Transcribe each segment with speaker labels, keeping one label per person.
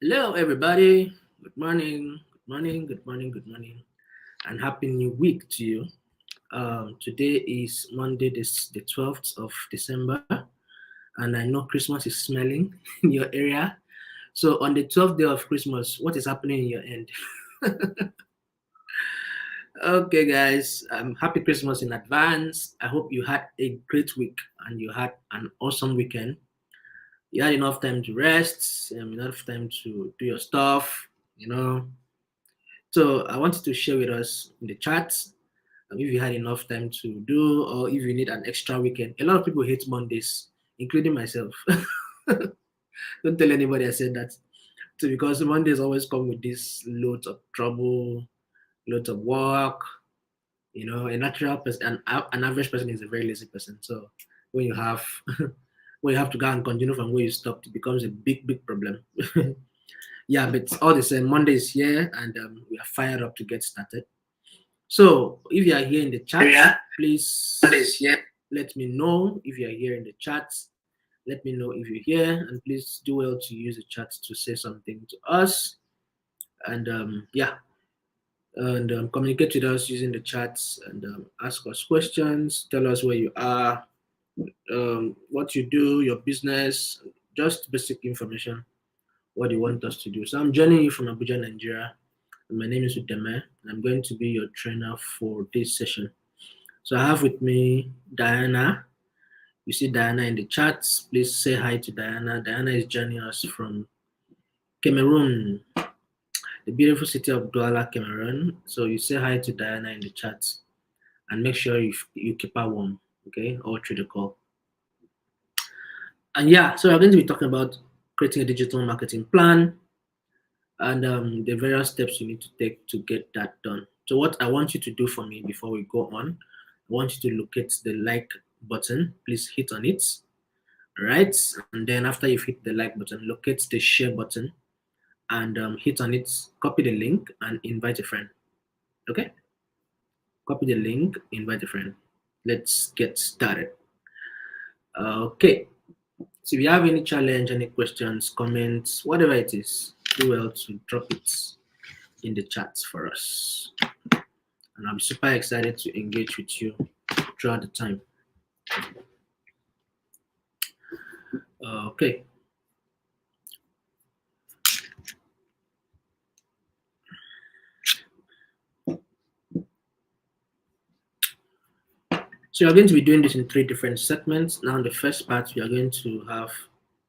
Speaker 1: Hello, everybody. Good morning. Good morning. Good morning. Good morning. And happy new week to you. Today is Monday, the 12th of December, and I know Christmas is smelling in your area. So, on the 12th day of Christmas, what is happening in your end? Okay, guys, happy Christmas in advance. I hope you had a great week and you had an awesome weekend. You had enough time to rest, enough time to do your stuff, you know, So I wanted to share with us in the chat if you had enough time to do, or if you need an extra weekend. A lot of people hate Mondays, including myself. Don't tell anybody I said that. So because Mondays always come with this loads of trouble, loads of work. A natural person, an average person is a very lazy person. So when you have when you have to go and continue from where you stopped, it becomes a big problem. Yeah, but all the same, Monday is here, and we are fired up to get started. So if you are here in the chat, please let me know if you are here in the chat. Let me know if you're here, and please do well to use the chat to say something to us. And communicate with us using the chats and ask us questions. Tell us where you are, what you do, your business, just basic information, what you want us to do. So I'm joining you from Abuja, Nigeria. My name is Udeme, and I'm going to be your trainer for this session. So I have with me Diana. You see Diana in the chats. Please say hi to Diana. Diana is joining us from Cameroon, the beautiful city of Douala, Cameroon. So you say hi to Diana in the chats and make sure you keep her warm, okay, all through the call. And yeah, so we're going to be talking about creating a digital marketing plan and the various steps you need to take to get that done. So what I want you to do for me before we go on, I want you to locate the like button. Please hit on it, right? And then after you've hit the like button, locate the share button and hit on it, copy the link and invite a friend. Okay? Copy the link, invite a friend. Let's get started. Okay. So if you have any challenge, any questions, comments, whatever it is, do well to drop it in the chat for us. And I'm super excited to engage with you throughout the time. Okay. So you're going to be doing this in 3 different segments. Now, in the first part, we are going to have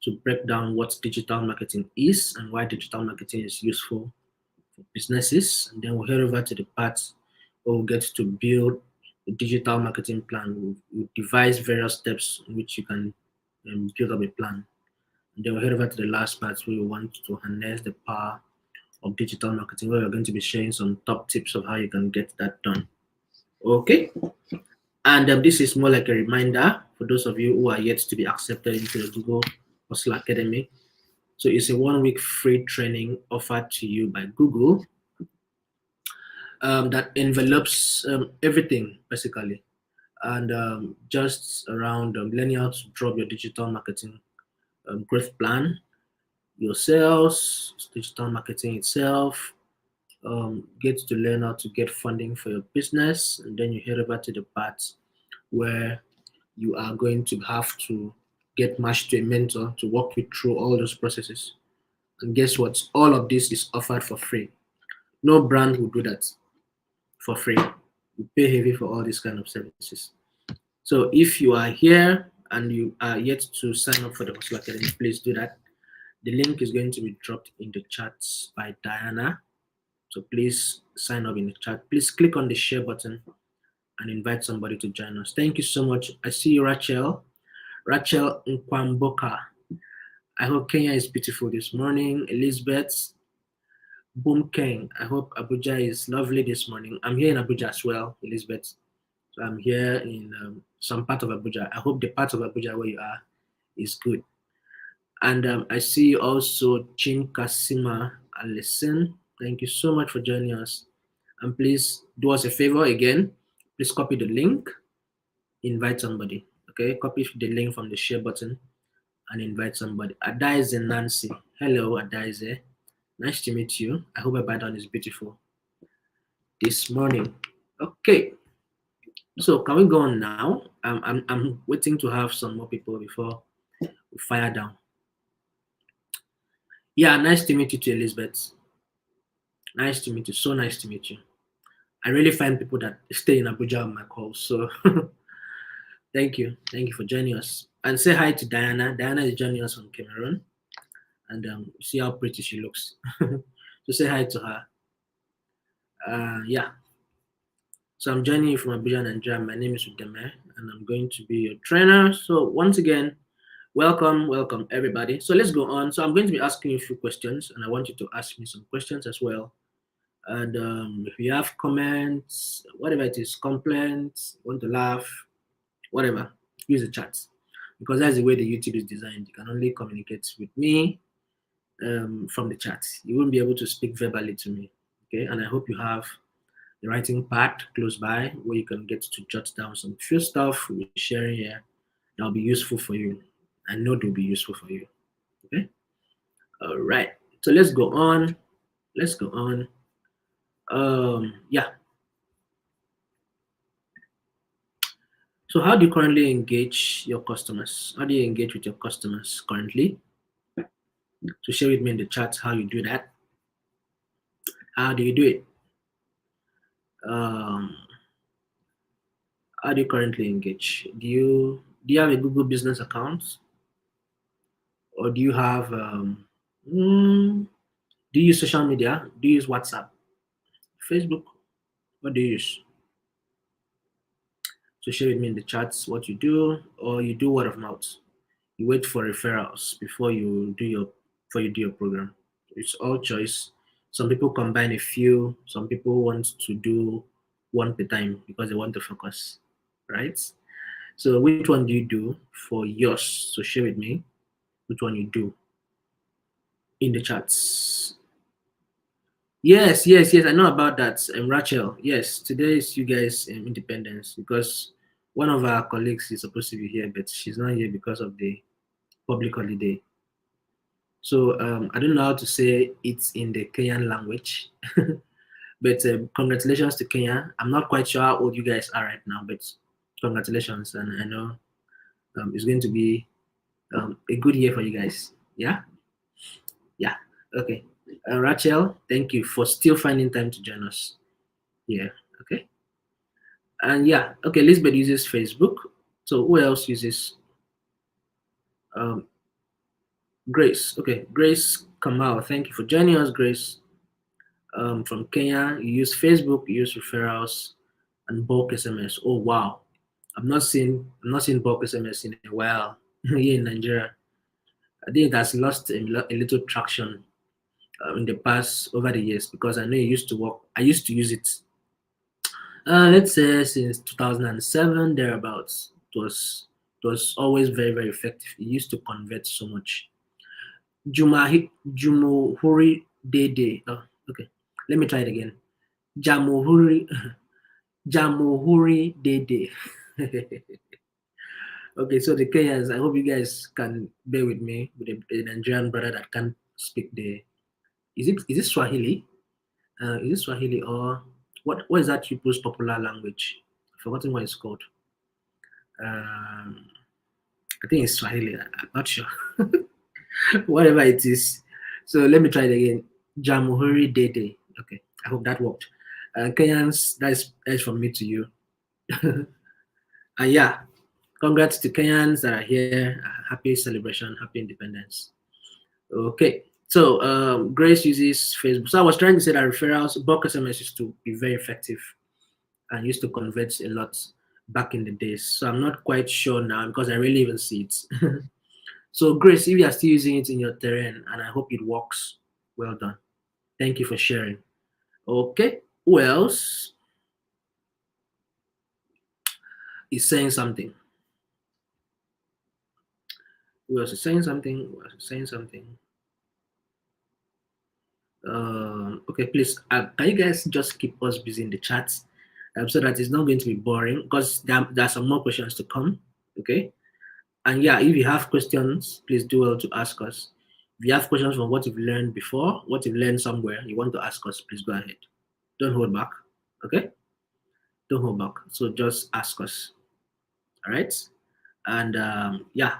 Speaker 1: to break down what digital marketing is and why digital marketing is useful for businesses. And then we'll head over to the part where we'll get to build a digital marketing plan. We'll devise various steps in which you can build up a plan. And then we'll head over to the last part where we want to harness the power of digital marketing, where we're going to be sharing some top tips of how you can get that done. Okay. And this is more like a reminder for those of you who are yet to be accepted into the Google Hustle Academy. So it's a 1-week free training offered to you by Google that envelopes everything basically, and just around learning how to drop your digital marketing growth plan, your sales, digital marketing itself. Get to learn how to get funding for your business, and then you head over to the part where you are going to have to get matched to a mentor to walk you through all those processes. And guess what? All of this is offered for free. No brand will do that for free. You pay heavy for all these kind of services. So if you are here and you are yet to sign up for the Hustle Academy, please do that. The link is going to be dropped in the chat by Diana. So please sign up in the chat. Please click on the share button and invite somebody to join us. Thank you so much. I see you, Rachel. Rachel Nkwamboka. I hope Kenya is beautiful this morning. Elizabeth Boom King. I hope Abuja is lovely this morning. I'm here in Abuja as well, Elizabeth. So I'm here in some part of Abuja. I hope the part of Abuja where you are is good. And I see also Chin Kasima Alison. Thank you so much for joining us. And please do us a favor again. Please copy the link, invite somebody. Okay, copy the link from the share button and invite somebody. Adaize Nancy. Hello, Adaize. Nice to meet you. I hope Ibadan is beautiful this morning. Okay, so can we go on now? I'm waiting to have some more people before we fire down. Yeah, nice to meet you too, Elizabeth. Nice to meet you. So nice to meet you. I really find people that stay in Abuja on my calls. So thank you for joining us. And say hi to Diana. Diana is joining us from Cameroon, and see how pretty she looks. So say hi to her. Yeah. So I'm joining you from Abuja, Nigeria. My name is Udeme, and I'm going to be your trainer. So once again, welcome everybody. So let's go on. So I'm going to be asking you a few questions, and I want you to ask me some questions as well. And if you have comments, whatever it is, complaints, want to laugh, whatever, use the chat, because that's the way the YouTube is designed. You can only communicate with me from the chat. You won't be able to speak verbally to me. Okay, and I hope you have the writing pad close by where you can get to jot down some few stuff we're sharing here that'll be useful for you. I know they'll be useful for you. Okay. All right. So let's go on. Let's go on. Yeah. So how do you currently engage your customers? How do you engage with your customers currently? So share with me in the chat how you do that. How do you do it? Um, how do you currently engage? Do you have a Google business account, or do you have do you use social media? Do you use WhatsApp, Facebook? What do you use? So share with me in the chats what you do, or you do word of mouth. You wait for referrals before you do your program. It's all choice. Some people combine a few. Some people want to do one per time because they want to focus, right? So which one do you do for yours? So share with me which one you do in the chats. Yes. I know about that. Rachel. Yes, today is you guys' independence because one of our colleagues is supposed to be here, but she's not here because of the public holiday. So I don't know how to say it in the Kenyan language, but congratulations to Kenya. I'm not quite sure how old you guys are right now, but congratulations, and I know it's going to be a good year for you guys. Yeah, yeah. Okay, Rachel, thank you for still finding time to join us. Yeah. Okay. And yeah, okay, Lisbeth uses Facebook. So who else uses um, Grace? Okay, Grace Kamal, thank you for joining us, Grace. From Kenya, you use Facebook, you use referrals, and bulk SMS. Oh wow, I'm not seeing bulk SMS in a while here in Nigeria. I think it has lost a little traction in the past over the years because I know it used to work. I used to use it. Let's say since 2007 thereabouts. It was always very effective. It used to convert so much. Jumuhuri Dede. Oh, okay. Let me try it again. Jamuhuri Jamuhuri Dede. Okay, so the Kenyans, I hope you guys can bear with me with a Nigerian brother that can't speak the. Is it Swahili? Is it Swahili or what is that people's popular language? I've forgotten what it's called. Um, I think it's Swahili. I'm not sure. Whatever it is. So let me try it again. Jamhuri Dede. Okay, I hope that worked. Kenyans, that's from me to you. And yeah, congrats to Kenyans that are here. Happy celebration, happy independence. Okay, so Grace uses Facebook. So I was trying to say that referrals, bulk SMS used to be very effective and used to convert a lot back in the days. So I'm not quite sure now because I really even see it. So Grace, if you are still using it in your terrain, and I hope it works, well done. Thank you for sharing. Okay, who else is saying something? Who else is saying something? Who else is saying something? Okay, please, can you guys just keep us busy in the chats so that it's not going to be boring because there are some more questions to come. Okay, and yeah, if you have questions, please do well to ask us. If you have questions from what you've learned before, what you've learned somewhere, you want to ask us, please go ahead. Don't hold back. Okay? Don't hold back. So just ask us. All right? And yeah.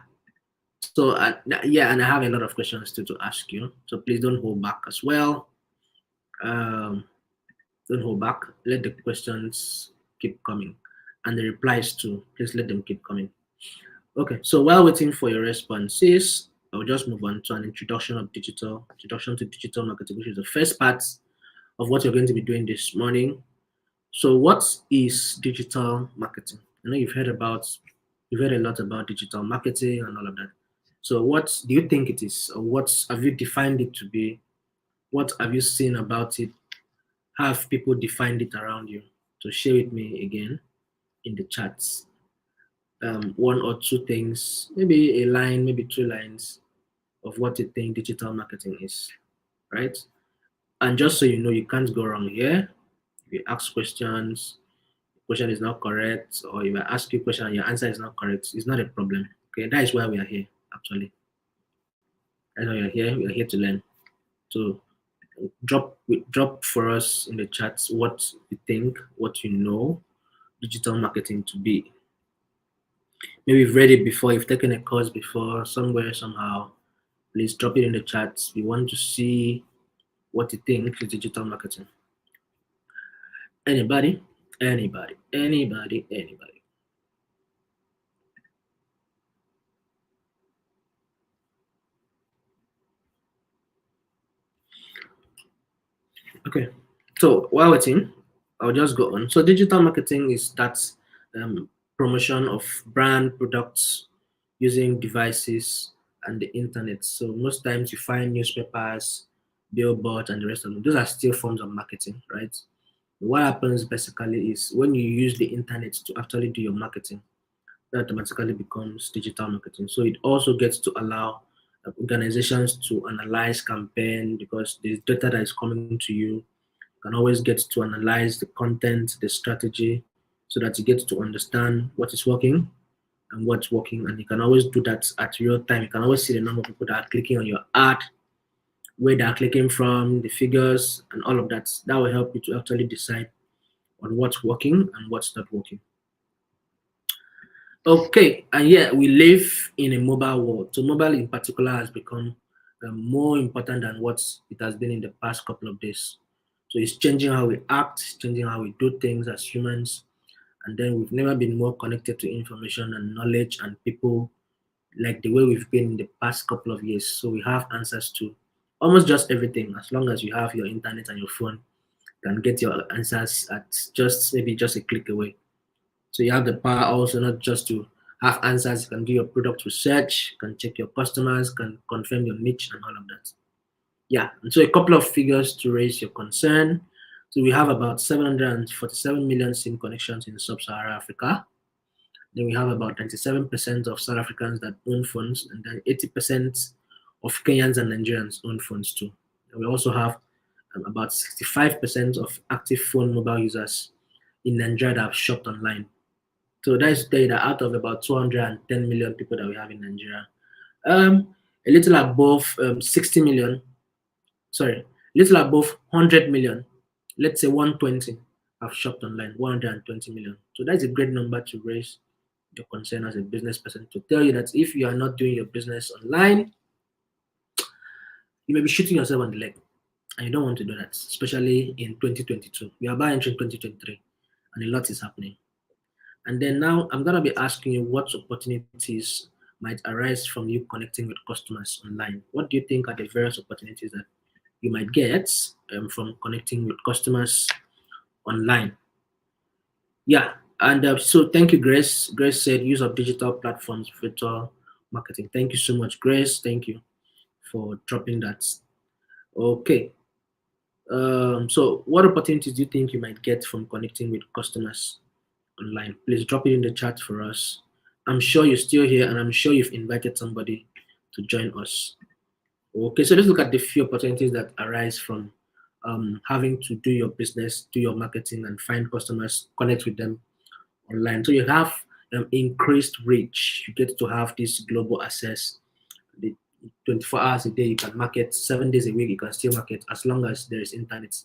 Speaker 1: So yeah, and I have a lot of questions to ask you. So please don't hold back as well. Um, don't hold back. Let the questions keep coming, and the replies too. Please let them keep coming. Okay. So while waiting for your responses, I'll just move on to an introduction to digital marketing, which is the first part of what you're going to be doing this morning. So what is digital marketing? I know you've heard a lot about digital marketing and all of that. So what do you think it is? Or what have you defined it to be? What have you seen about it? Have people defined it around you? So share with me again in the chats. One or two things, maybe a line, maybe two lines of what you think digital marketing is, right? And just so you know, you can't go wrong here. If you ask questions, question is not correct, or if I ask you a question and your answer is not correct, it's not a problem. Okay, that is why we are here, actually. That's why we are here. We are here to learn. So drop for us in the chats what you think, what you know digital marketing to be. Maybe you've read it before, you've taken a course before, somewhere, somehow. Please drop it in the chats. We want to see what you think is digital marketing. Anybody? Anybody? Anybody? Anybody? Okay. So while waiting, I'll just go on. So digital marketing is that um, promotion of brand products using devices and the internet. So most times you find newspapers, billboards, and the rest of them. Those are still forms of marketing, right? What happens basically is when you use the internet to actually do your marketing, that automatically becomes digital marketing. So it also gets to allow organizations to analyze campaign because there's data that is coming to you. You can always get to analyze the content, the strategy, so that you get to understand what is working and what's working. And you can always do that at real time. You can always see the number of people that are clicking on your ad, where they are clicking from, the figures, and all of that. That will help you to actually decide on what's working and what's not working. Okay, and yeah, we live in a mobile world. So mobile in particular has become more important than what it has been in the past couple of days. So it's changing how we act, it's changing how we do things as humans. And then we've never been more connected to information and knowledge and people like the way we've been in the past couple of years. So we have answers to almost just everything. As long as you have your internet and your phone, you can get your answers at just maybe just a click away. So you have the power also not just to have answers, you can do your product research, you can check your customers, can confirm your niche and all of that. Yeah, and so a couple of figures to raise your concern. So we have about 747 million SIM connections in sub-Saharan Africa. Then we have about 97% of South Africans that own phones, and then 80% of Kenyans and Nigerians own phones too. And we also have about 65% of active phone mobile users in Nigeria that have shopped online. So that is to tell you that out of about 210 million people that we have in Nigeria, a little above 60 million, sorry, a little above 100 million, let's say 120, have shopped online, 120 million. So that's a great number to raise your concern as a business person to tell you that if you are not doing your business online, you may be shooting yourself on the leg. And you don't want to do that, especially in 2022. We are about entering 2023, and a lot is happening. And then now I'm going to be asking you what opportunities might arise from you connecting with customers online. What do you think are the various opportunities that you might get from connecting with customers online? Yeah, and so thank you, Grace. Grace said use of digital platforms, virtual marketing. Thank you so much, Grace. Thank you for dropping that. Okay. So what opportunities do you think you might get from connecting with customers online? Please drop it in the chat for us. I'm sure you're still here and I'm sure you've invited somebody to join us. Okay, so let's look at the few opportunities that arise from having to do your business, do your marketing, and find customers, connect with them online. So you have increased reach. You get to have this global access. 24 hours a day, you can market 7 days a week, you can still market as long as there is internet,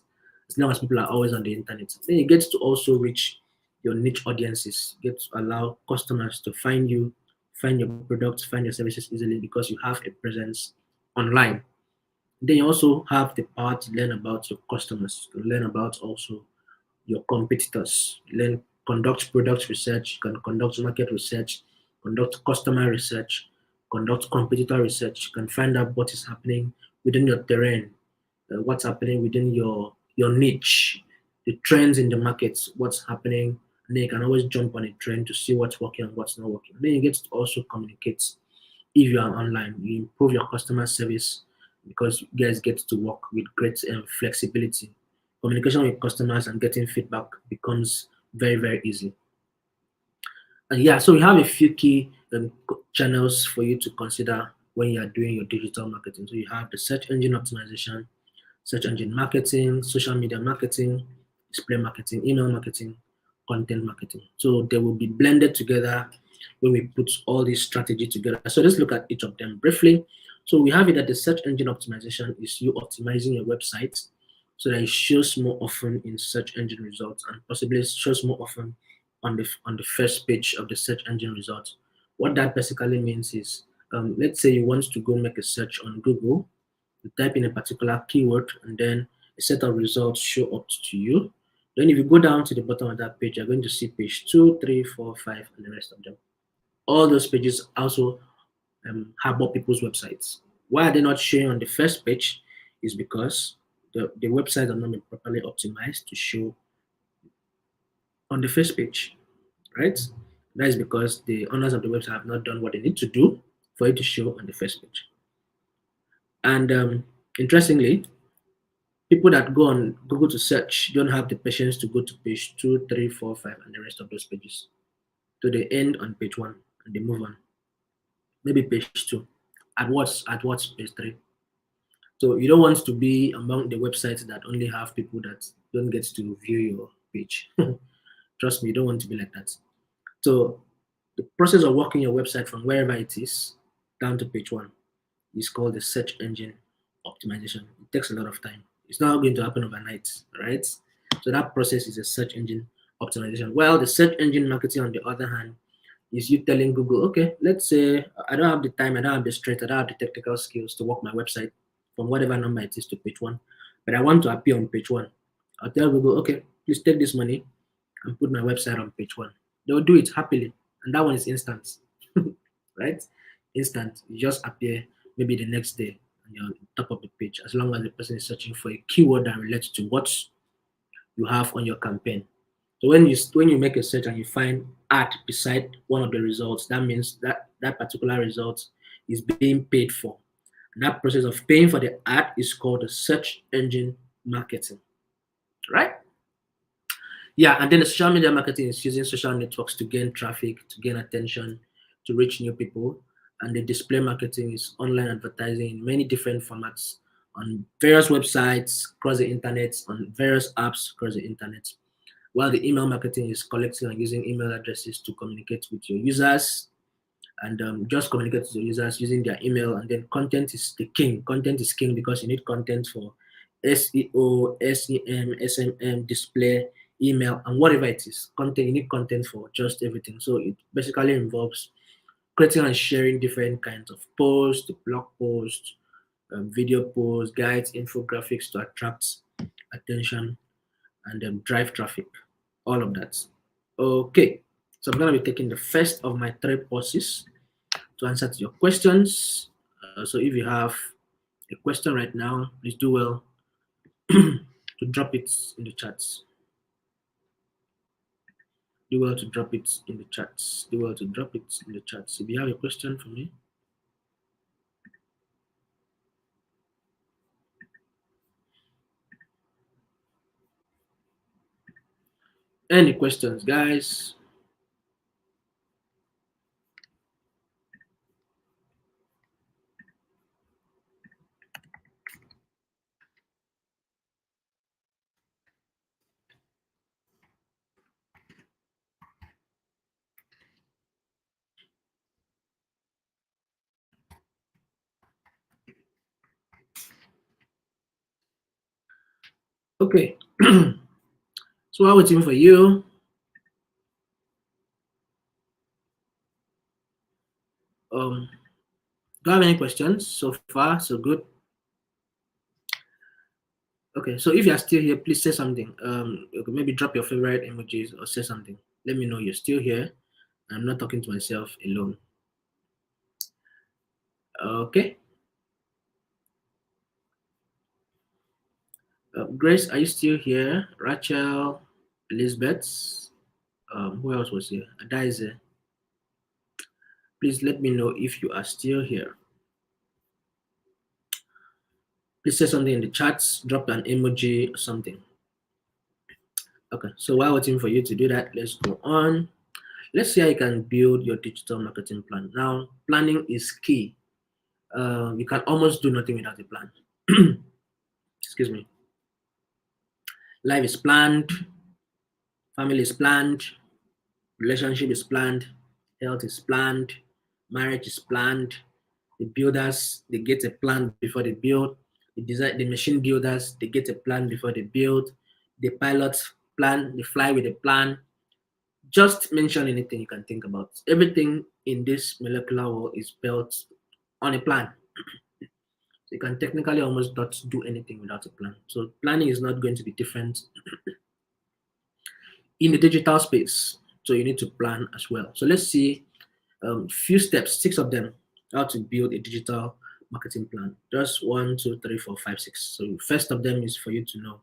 Speaker 1: as long as people are always on the internet. Then you get to also reach your niche audiences, get to allow customers to find you, find your products, find your services easily because you have a presence online. Then you also have the power to learn about your customers, to learn about also your competitors, learn, conduct product research, you can conduct market research, conduct customer research, conduct competitor research, you can find out what is happening within your terrain, what's happening within your niche, the trends in the markets, what's happening, and then you can always jump on a trend to see what's working and what's not working. Then you get to also communicate. If you are online, you improve your customer service because you guys get to work with great flexibility. Communication with customers and getting feedback becomes very, very easy. And yeah, so we have a few key channels for you to consider when you are doing your digital marketing. So you have the search engine optimization, search engine marketing, social media marketing, display marketing, email marketing, content marketing. So they will be blended together when we put all these strategy together. So let's look at each of them briefly. So we have it that the search engine optimization is you optimizing your website so that it shows more often in search engine results and possibly shows more often on the first page of the search engine results. What that basically means is, let's say you want to go make a search on Google, you type in a particular keyword and then a set of results show up to you. Then if you go down to the bottom of that page, you're going to see page 2, 3, 4, 5, and the rest of them. All those pages also harbor people's websites. Why are they not showing on the first page? Is because the websites are not been properly optimized to show on the first page, right? That is because the owners of the website have not done what they need to do for it to show on the first page. And interestingly, people that go on Google to search don't have the patience to go to page 2, 3, 4, 5, and the rest of those pages. So they end on page 1 and they move on. Maybe page 2. At what's page 3. So you don't want to be among the websites that only have people that don't get to view your page. Trust me, you don't want to be like that. So the process of working your website from wherever it is down to page 1 is called the search engine optimization. It takes a lot of time. It's not going to happen overnight, right? So that process is a search engine optimization. Well, the search engine marketing, on the other hand, is you telling Google, okay, let's say I don't have the time, I don't have the strength, I don't have the technical skills to work my website from whatever number it is to page 1, but I want to appear on page 1. I'll tell Google, okay, please take this money and put my website on page 1. They'll do it happily, and that one is instant, right? Instant. You just appear maybe the next day and you're on top of the page as long as the person is searching for a keyword that relates to what you have on your campaign. So when you make a search and you find ad beside one of the results, that means that that particular result is being paid for. And that process of paying for the ad is called the search engine marketing, right? Yeah, and then the social media marketing is using social networks to gain traffic, to gain attention, to reach new people. And the display marketing is online advertising in many different formats on various websites across the internet, on various apps across the internet. While the email marketing is collecting and using email addresses to communicate with your users and just communicate to the users using their email. And then content is the king. Content is king because you need content for SEO, SEM, SMM, display, email, and whatever it is. Content, you need content for just everything. So it basically involves creating and sharing different kinds of posts, blog posts, video posts, guides, infographics to attract attention and drive traffic, all of that. Okay, so I'm going to be taking the first of my 3 courses to answer to your questions. So if you have a question right now, please do well to drop it in the chats. Do well to drop it in the chats. Do well to drop it in the chats. If you have a question for me, any questions, guys? Okay. So while waiting for you, um, do you have any questions so far? So good. Okay, so if you are still here, please say something. Okay, maybe drop your favorite emojis or say something. Let me know you're still here. I'm not talking to myself alone. Okay. Grace, are you still here? Rachel, Elizabeth, who else was here? Adaize. Please let me know if you are still here. Please say something in the chats, drop an emoji or something. Okay, so while waiting for you to do that, let's go on. Let's see how you can build your digital marketing plan. Now, planning is key. You can almost do nothing without a plan. Excuse me. Life is planned, family is planned, relationship is planned, health is planned, marriage is planned. The builders, they get a plan before they build. The machine builders, they get a plan before they build. The pilots plan, they fly with a plan. Just mention anything you can think about. Everything in this molecular world is built on a plan. So you can technically almost not do anything without a plan. So planning is not going to be different in the digital space. So you need to plan as well. So let's see few steps, 6 of them, how to build a digital marketing plan. Just 1, 2, 3, 4, 5, 6. So first of them is for you to know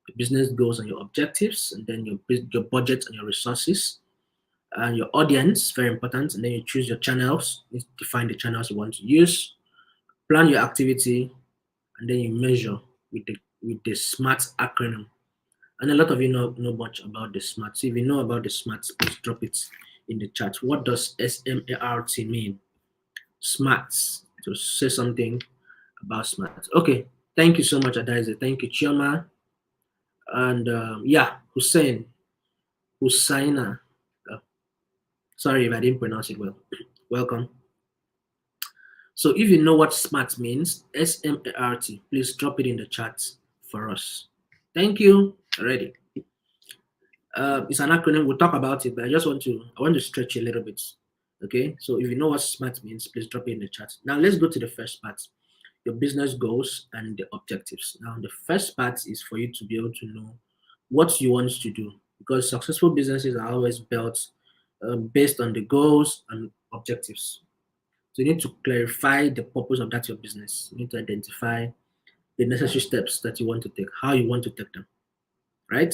Speaker 1: your business goals and your objectives, and then your budget and your resources, and your audience, very important. And then you choose your channels, you define the channels you want to use, plan your activity, and then you measure with the SMART acronym. And a lot of you know much about the SMART. So if you know about the SMART, please drop it in the chat. What does SMART mean? SMART. To say something about SMART. Okay. Thank you so much, Adaize. Thank you, Chioma. And yeah, Hussaina. Uh, Sorry if I didn't pronounce it well. Welcome. So if you know what SMART means, SMART, please drop it in the chat for us. Thank you. Already. It's an acronym. We'll talk about it, but I want to stretch a little bit. Okay. So if you know what SMART means, please drop it in the chat. Now let's go to the first part, your business goals and the objectives. Now the first part is for you to be able to know what you want to do, because successful businesses are always built based on the goals and objectives. So you need to clarify the purpose of that your business. You need to identify the necessary steps that you want to take, how you want to take them, right?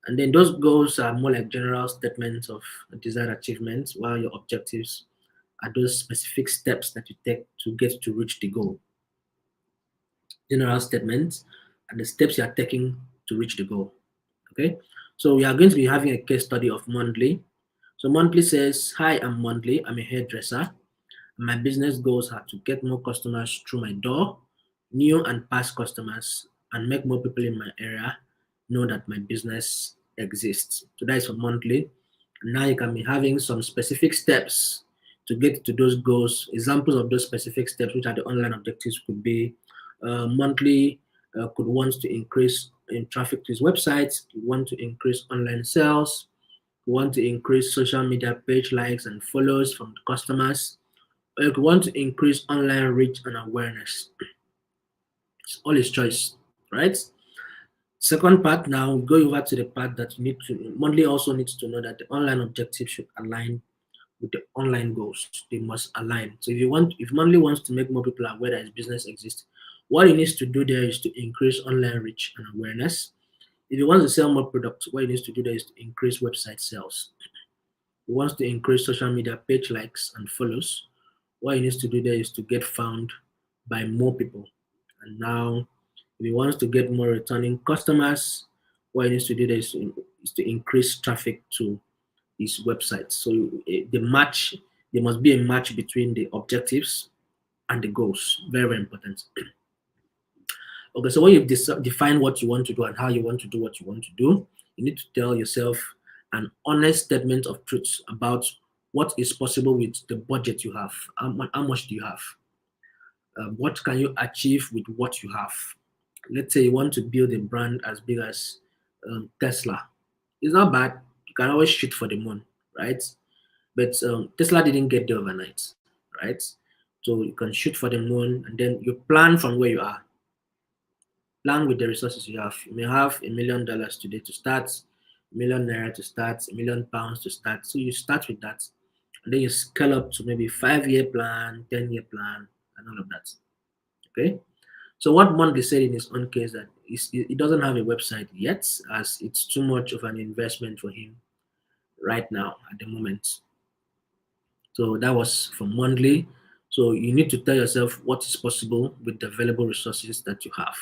Speaker 1: And then those goals are more like general statements of desired achievements, while your objectives are those specific steps that you take to get to reach the goal. General statements and the steps you are taking to reach the goal. Okay, so we are going to be having a case study of Monthly. So Monthly says, "Hi, I'm Monthly. I'm a hairdresser. My business goals are to get more customers through my door, new and past customers, and make more people in my area know that my business exists." So that is for Monthly. And now you can be having some specific steps to get to those goals. Examples of those specific steps, which are the online objectives, could be Monthly could want to increase in traffic to his website, want to increase online sales, want to increase social media page likes and follows from the customers, or you could want to increase online reach and awareness. It's all his choice, right? Second part, now go over to the part that you need to Monthly also needs to know that the online objective should align with the online goals. They must align. So if Monthly wants to make more people aware that his business exists, what he needs to do there is to increase online reach and awareness. If he wants to sell more products, what he needs to do there is to increase website sales. He wants to increase social media page likes and follows. What he needs to do there is to get found by more people. And now, if he wants to get more returning customers, what he needs to do there is to increase traffic to his website. So there must be a match between the objectives and the goals. Very, very important. Okay, so when you've defined what you want to do and how you want to do what you want to do, you need to tell yourself an honest statement of truth about what is possible with the budget you have. How much do you have? What can you achieve with what you have? Let's say you want to build a brand as big as Tesla. It's not bad. You can always shoot for the moon, right? But Tesla didn't get there overnight, right? So you can shoot for the moon and then you plan from where you are. Plan with the resources you have. You may have $1 million today to start, £1 million to start, £1 million to start. So you start with that. And then you scale up to maybe 5 year plan, 10 year plan, and all of that. Okay. So what Monday said in his own case that he doesn't have a website yet, as it's too much of an investment for him right now at the moment. So that was from Monday. So you need to tell yourself what is possible with the available resources that you have.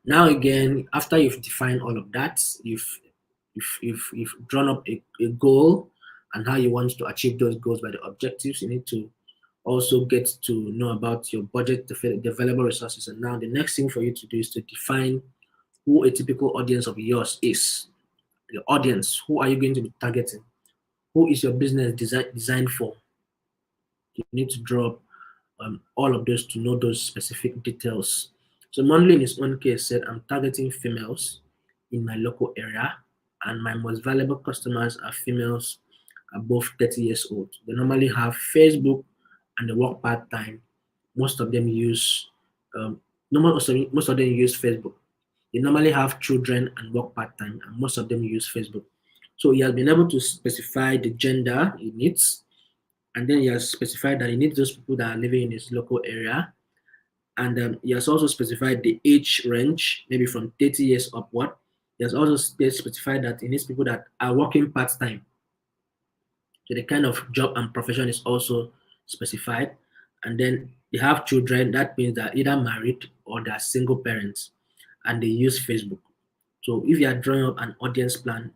Speaker 1: Now again, after you've defined all of that, you've drawn up a goal and how you want to achieve those goals by the objectives. You need to also get to know about your budget, the available resources. And now the next thing for you to do is to define who a typical audience of yours is. The audience, who are you going to be targeting? Who is your business designed for? You need to draw all of those to know those specific details. So Monley in his own case said, I'm targeting females in my local area, and my most valuable customers are females above 30 years old. They normally have Facebook and they work part time. Most of them use um, most of them use Facebook. They normally have children and work part time, and most of them use Facebook. So he has been able to specify the gender he needs, and then he has specified that he needs those people that are living in his local area. And he has also specified the age range, maybe from 30 years upward. He has also specified that he needs people that are working part time. So the kind of job and profession is also specified. And then they have children. That means they're either married or they're single parents, and they use Facebook. So if you are drawing up an audience plan,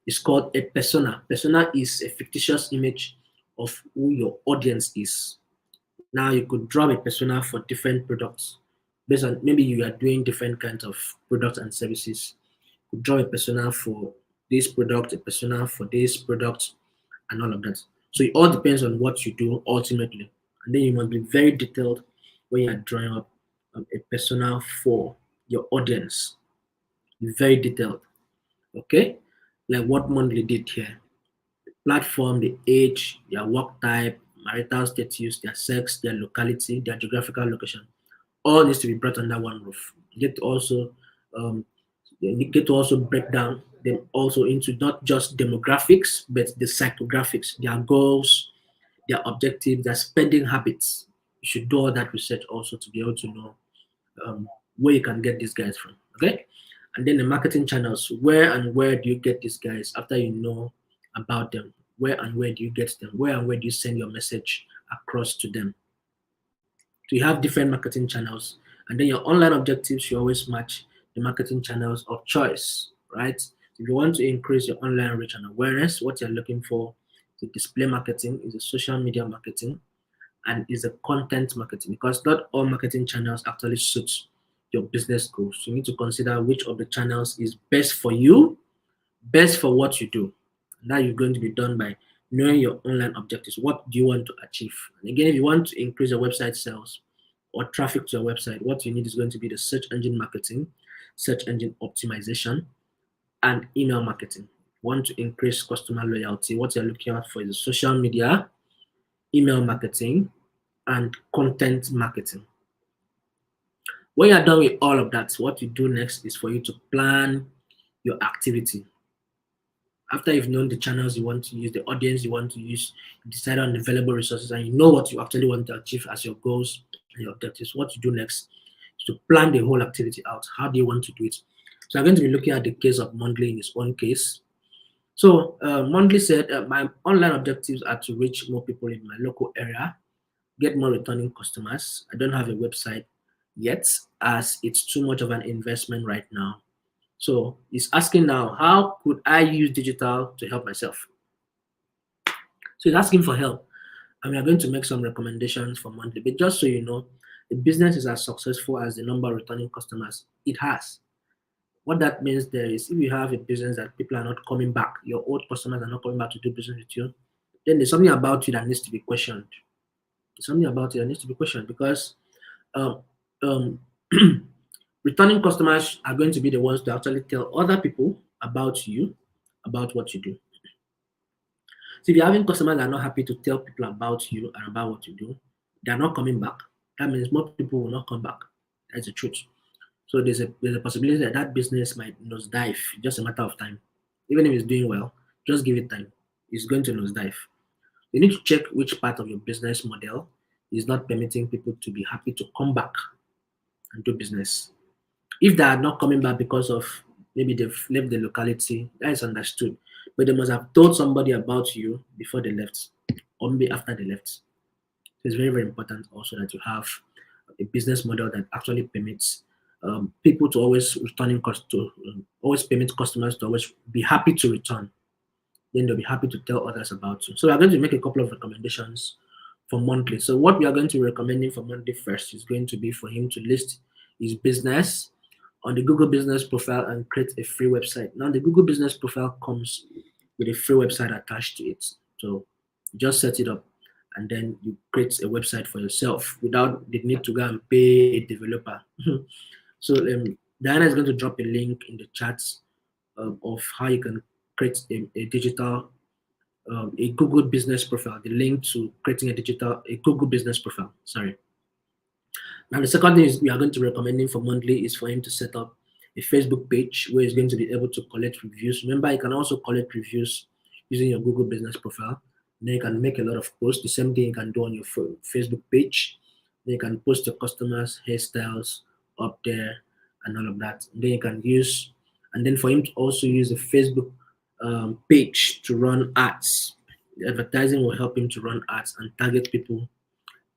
Speaker 1: it's called a persona. Persona is a fictitious image of who your audience is. Now you could draw a persona for different products based on maybe you are doing different kinds of products and services. You could draw a persona for this product, a persona for this product, and all of that. So it all depends on what you do ultimately. And then you must be very detailed when you are drawing up a persona for your audience. Be very detailed. Okay? Like what Monthly did here. Platform, the age, their work type, marital status, their sex, their locality, their geographical location, all needs to be brought under one roof. Um, you get to also break down them also into not just demographics, but the psychographics, their goals, their objectives, their spending habits. You should do all that research also to be able to know where you can get these guys from. Okay, and then the marketing channels. Where do you get these guys after you know about them? Where and where do you get them? Where and where do you send your message across to them? So you have different marketing channels, and then your online objectives you always match the marketing channels of choice, right? If you want to increase your online reach and awareness, what you're looking for is display marketing, is a social media marketing, and is a content marketing, because not all marketing channels actually suit your business goals. You need to consider which of the channels is best for you, best for what you do. Now you're going to be done by knowing your online objectives. What do you want to achieve? And again, if you want to increase your website sales or traffic to your website, what you need is going to be the search engine marketing, search engine optimization, and email marketing. Want to increase customer loyalty, what you're looking at for is social media, email marketing, and content marketing. When you're done with all of that, what you do next is for you to plan your activity. After you've known the channels you want to use, the audience you want to use, you decide on the available resources, and you know what you actually want to achieve as your goals and your objectives, what you do next is to plan the whole activity out. How do you want to do it? So I'm going to be looking at the case of Mondley in his own case. So Mondley said, my online objectives are to reach more people in my local area, get more returning customers. I don't have a website yet, as it's too much of an investment right now. So he's asking now, how could I use digital to help myself? So he's asking for help. And we are going to make some recommendations for Monthly. But just so you know, the business is as successful as the number of returning customers it has. What that means there is, if you have a business that people are not coming back, your old customers are not coming back to do business with you, then there's something about you that needs to be questioned. There's something about you that needs to be questioned, because um, um, Returning customers are going to be the ones to actually tell other people about you, about what you do. So if you're having customers that are not happy to tell people about you and about what you do, they're not coming back. That means more people will not come back. That's the truth. So there's a possibility that that business might nosedive, just a matter of time. Even if it's doing well, just give it time. It's going to nosedive. You need to check which part of your business model is not permitting people to be happy to come back and do business. If they are not coming back because of maybe they've left the locality, that is understood. But they must have told somebody about you before they left, or maybe after they left. It's very, very important also that you have a business model that actually permits people to always always permit customers to always be happy to return. Then they'll be happy to tell others about you. So we are going to make a couple of recommendations for monthly. So what we are going to be recommending for monthly first is going to be for him to list his business on the Google Business profile and create a free website. Now the Google Business profile comes with a free website attached to it. So you just set it up and then you create a website for yourself without the need to go and pay a developer. So Diana is going to drop a link in the chats of how you can create a digital a Google business profile, the link to creating a Google business profile. Sorry. Now, the second thing is we are going to recommend him for monthly is for him to set up a Facebook page where he's going to be able to collect reviews. Remember, you can also collect reviews using your Google business profile. Then you can make a lot of posts. The same thing you can do on your Facebook page. Then you can post your customers' hairstyles up there and all of that. Then you can use, and then for him to also use the Facebook page to run ads. The advertising will help him to run ads and target people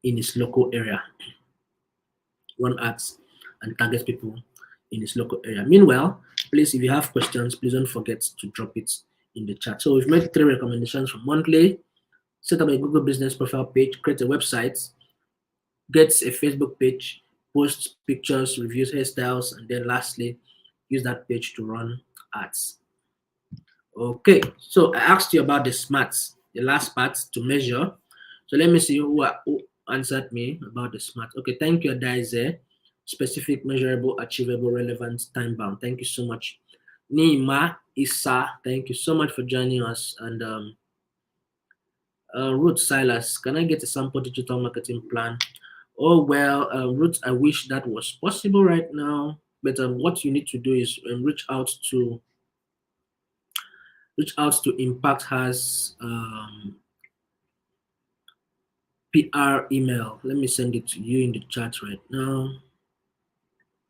Speaker 1: in his local area. Run ads and target people in his local area. Meanwhile, please, if you have questions, please don't forget to drop it in the chat. So we've made 3 recommendations for monthly. Set up a Google business profile page, create a website, get a Facebook page, post pictures, reviews, hairstyles, and then lastly, use that page to run ads. Okay, so I asked you about the smarts, the last part to measure. So let me see who answered me about the smart. Okay, thank you, Adaize. Specific, measurable, achievable, relevant, time bound. Thank you so much. Nima Isa, thank you so much for joining us. And Ruth Silas, can I get a sample digital marketing plan? Oh, well, Ruth, I wish that was possible right now. But what you need to do is reach out to Impact has PR email. Let me send it to you in the chat right now.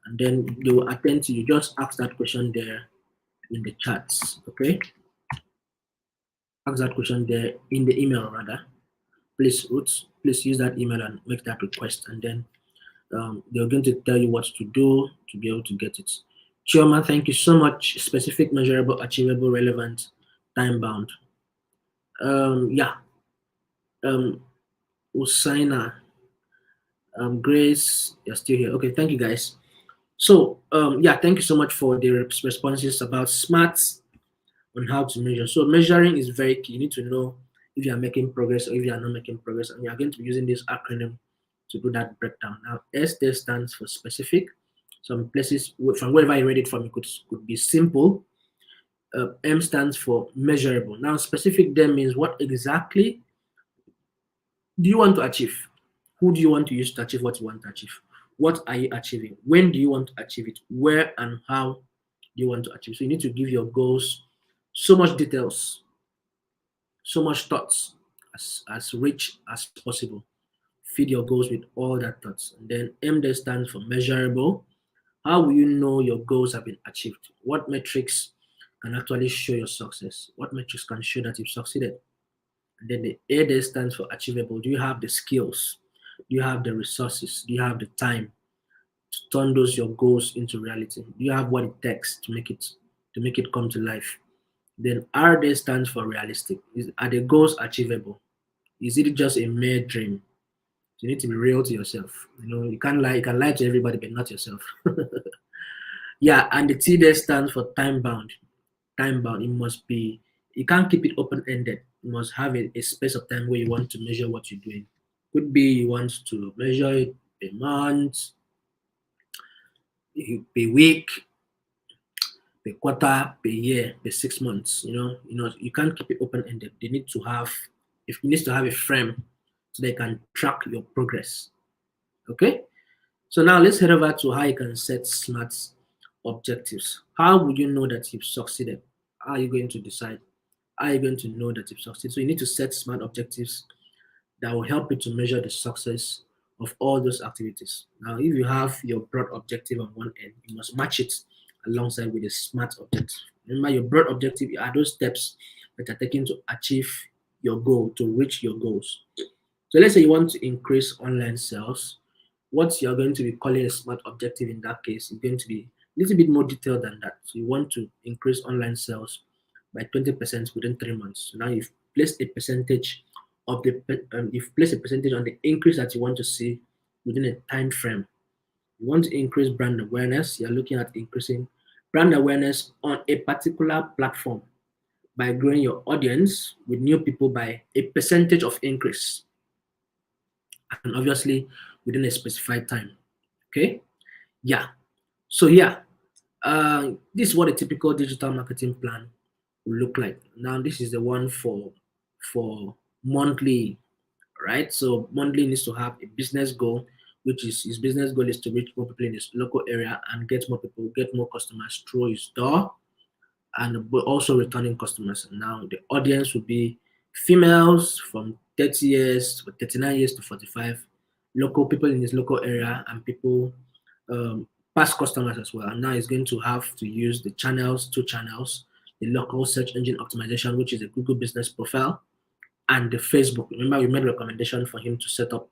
Speaker 1: And then they will attend to you. Just ask that question there in the chats, okay? Ask that question there in the email, rather. Please, Ruth, please use that email and make that request. And then they're going to tell you what to do to be able to get it. Chioma, thank you so much. Specific, measurable, achievable, relevant, time bound. Yeah. Usaina, Grace, you're still here. Okay, thank you guys. So yeah, thank you so much for the responses about smarts on how to measure. So measuring is very key. You need to know if you are making progress or if you are not making progress, and we are going to be using this acronym to do that breakdown. Now, S there stands for specific. Some places from wherever I read it from, it could be simple. M stands for measurable. Now, specific then means what exactly do you want to achieve? Who do you want to use to achieve what you want to achieve? What are you achieving? When do you want to achieve it? Where and how do you want to achieve? So you need to give your goals so much details, so much thoughts, as rich as possible. Feed your goals with all that thoughts. And then M there stands for measurable. How will you know your goals have been achieved? What metrics can actually show your success? What metrics can show that you've succeeded? And then the A there stands for achievable. Do you have the skills? Do you have the resources? Do you have the time to turn those your goals into reality? Do you have what it takes to make it come to life? Then R there stands for realistic. Are the goals achievable? Is it just a mere dream? You need to be real to yourself. You know, you can't lie. You can lie to everybody, but not yourself. Yeah, and the T there stands for time bound. Time bound. It must be. You can't keep it open ended. You must have a space of time where you want to measure what you're doing. Could be you want to measure it a month. per week, per quarter, per year, per 6 months. You can't keep it open ended. They need to have, if you need to have a frame so they can track your progress. Okay. So now let's head over to how you can set smart objectives. How would you know that you've succeeded? How are you going to decide? How are you going to know that you've succeeded? So you need to set smart objectives that will help you to measure the success of all those activities. Now, if you have your broad objective on one end, you must match it alongside with a smart objective. Remember, your broad objective are those steps that are taken to achieve your goal, to reach your goals. So let's say you want to increase online sales. What you're going to be calling a smart objective in that case is going to be a little bit more detailed than that. So you want to increase online sales by 20% within 3 months. So now you've placed a percentage of the you've placed a percentage on the increase that you want to see within a time frame. You want to increase brand awareness. You're looking at increasing brand awareness on a particular platform by growing your audience with new people by a percentage of increase, and obviously within a specified time. Okay, yeah. So yeah, this is what a typical digital marketing plan will look like. Now this is the one for monthly, right? So monthly needs to have a business goal, which is his business goal is to reach more people in his local area and get more people, get more customers through his door, and also returning customers. Now the audience will be females from 30 years, 39 years to 45, local people in his local area, and people past customers as well. And now he's going to have to use the channels, two channels, the local search engine optimization, which is a Google business profile, and the Facebook. Remember, we made a recommendation for him to set up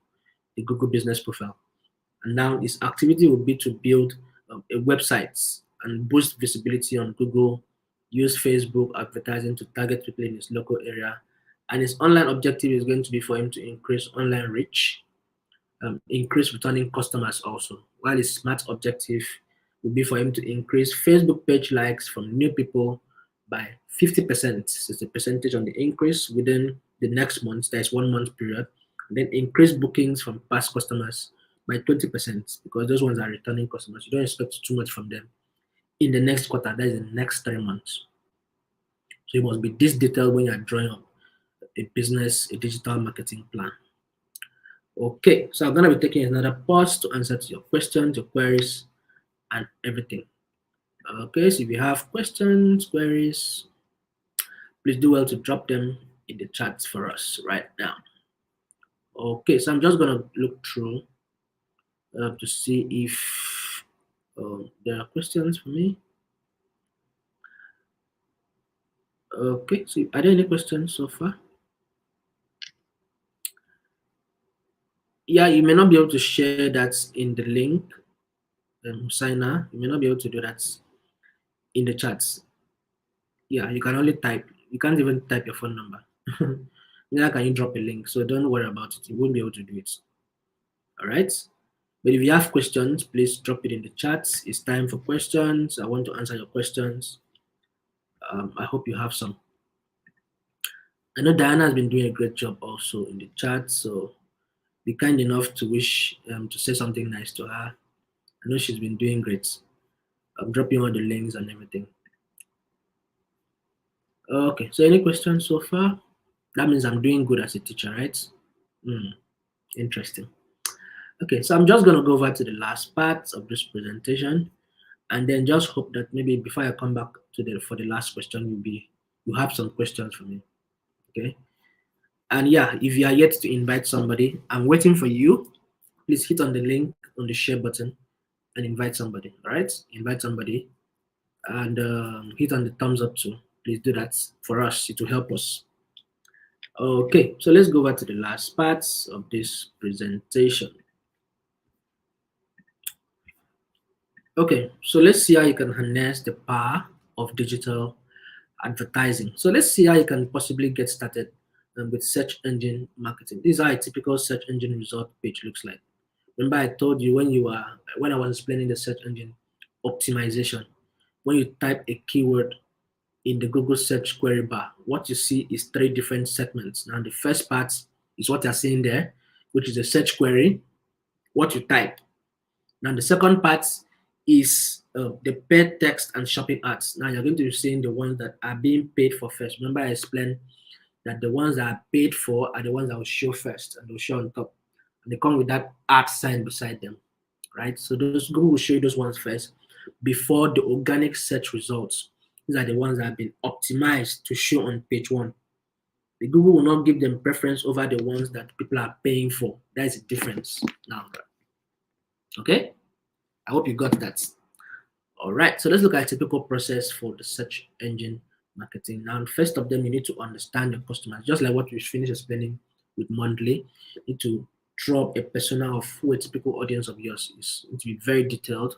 Speaker 1: the Google business profile. And now his activity will be to build a website and boost visibility on Google, use Facebook advertising to target people in his local area. And his online objective is going to be for him to increase online reach, increase returning customers also. While his smart objective will be for him to increase Facebook page likes from new people by 50%. So it's a percentage on the increase within the next month. There's 1 month period. And then increase bookings from past customers by 20% because those ones are returning customers. You don't expect too much from them in the next quarter, that is the next 3 months. So you must be this detailed when you're drawing up a business, a digital marketing plan. Okay, so I'm gonna be taking another pause to answer to your questions, your queries, and everything. Okay, so if you have questions, queries, please do well to drop them in the chats for us right now. Okay, so I'm just gonna look through to see if there are questions for me. Okay, so are there any questions so far? Yeah, you may not be able to share that in the link, Husaina. You may not be able to do that in the chats. Yeah, you can only type. You can't even type your phone number. Neither can you drop a link. So don't worry about it. You won't be able to do it. All right. But if you have questions, please drop it in the chats. It's time for questions. I want to answer your questions. I hope you have some. I know Diana has been doing a great job also in the chat. So be kind enough to wish to say something nice to her. I know she's been doing great. I'm dropping all the links and everything. Okay, so any questions so far? That means I'm doing good as a teacher, right? Interesting. Okay, so I'm just going to go over to the last part of this presentation and then just hope that maybe before I come back to for the last question, you have some questions for me. Okay. And yeah, if you are yet to invite somebody, I'm waiting for you. Please hit on the link on the share button and invite somebody. All right, invite somebody and hit on the thumbs up too. Please do that for us. It will help us. Okay, so let's go over to the last parts of this presentation. Okay, so let's see how you can harness the power of digital advertising. So let's see how you can possibly get started with search engine marketing. This is how a typical search engine result page looks like. Remember I told you when I was explaining the search engine optimization, when you type a keyword in the Google search query bar, what you see is 3 different segments. Now the first part is what you're seeing there, which is a search query, what you type. Now the second part is the paid text and shopping ads. Now you're going to be seeing the ones that are being paid for first. Remember I explained that the ones that are paid for are the ones that will show first and they'll show on top. And they come with that ad sign beside them, right? So those Google will show you those ones first before the organic search results. These are the ones that have been optimized to show on page one. The Google will not give them preference over the ones that people are paying for. That is the difference now. Okay? I hope you got that. All right, so let's look at a typical process for the search engine marketing. Now, first of them, you need to understand your customers, just like what we finished explaining with monthly. You need to draw a persona of who a typical audience of yours is. It need to be very detailed,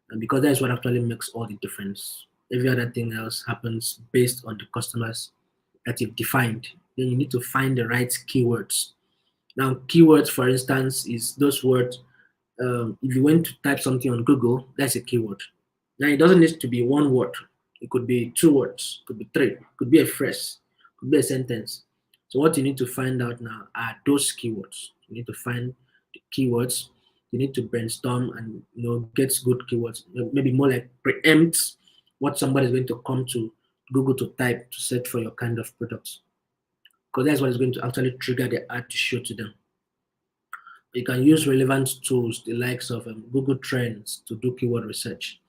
Speaker 1: and because that is what actually makes all the difference. Every other thing else happens based on the customers that you've defined. Then you need to find the right keywords. Now, keywords, for instance, is those words. If you went to type something on Google, that's a keyword. Now, it doesn't need to be one word. It could be two words, could be three, could be a phrase, could be a sentence. So what you need to find out now are those keywords. You need to find the keywords. You need to brainstorm and get good keywords. Maybe more like preempt what somebody is going to come to Google to type to search for your kind of products. Because that's what is going to actually trigger the ad to show to them. You can use relevant tools, the likes of Google Trends, to do keyword research,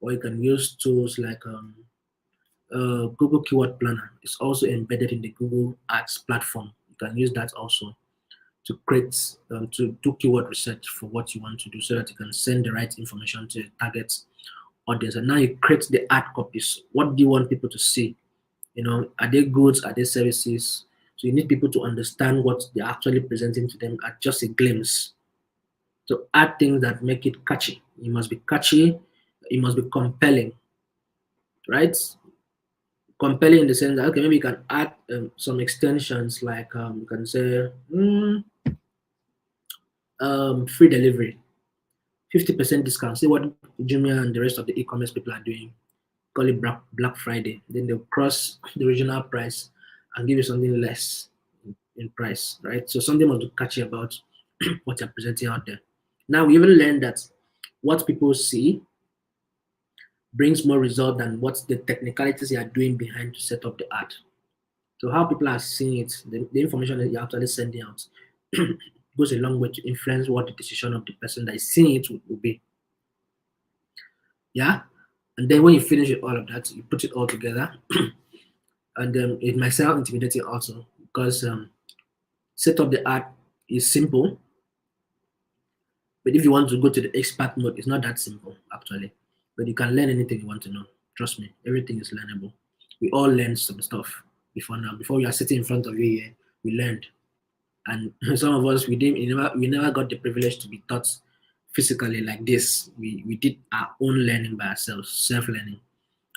Speaker 1: or you can use tools like Google Keyword Planner. It's also embedded in the Google Ads platform. You can use that also to create to do keyword research for what you want to do, so that you can send the right information to the target audience. And now you create the ad copies. What do you want people to see? Are they goods? Are they services? So you need people to understand what they're actually presenting to them at just a glimpse. So add things that make it catchy. It must be catchy. It must be compelling, right? Compelling in the sense that, okay, maybe you can add some extensions like you can say free delivery, 50% discount. See what Jumia and the rest of the e-commerce people are doing. Call it Black Friday. Then they'll cross the original price and give you something less in price, right? So something must be catchy about what you're presenting out there. Now we even learned that what people see brings more result than what the technicalities you are doing behind to set up the ad. So how people are seeing it, the information that you're actually sending out goes a long way to influence what the decision of the person that is seeing it will be. Yeah? And then when you finish with all of that, you put it all together. And it might sound intimidating also, because set up the ad is simple. But if you want to go to the expert mode, it's not that simple, actually. But you can learn anything you want to know. Trust me, everything is learnable. We all learned some stuff before now. Before we are sitting in front of you here, we learned. And some of us, we never got the privilege to be taught physically like this. We did our own learning by ourselves, self-learning.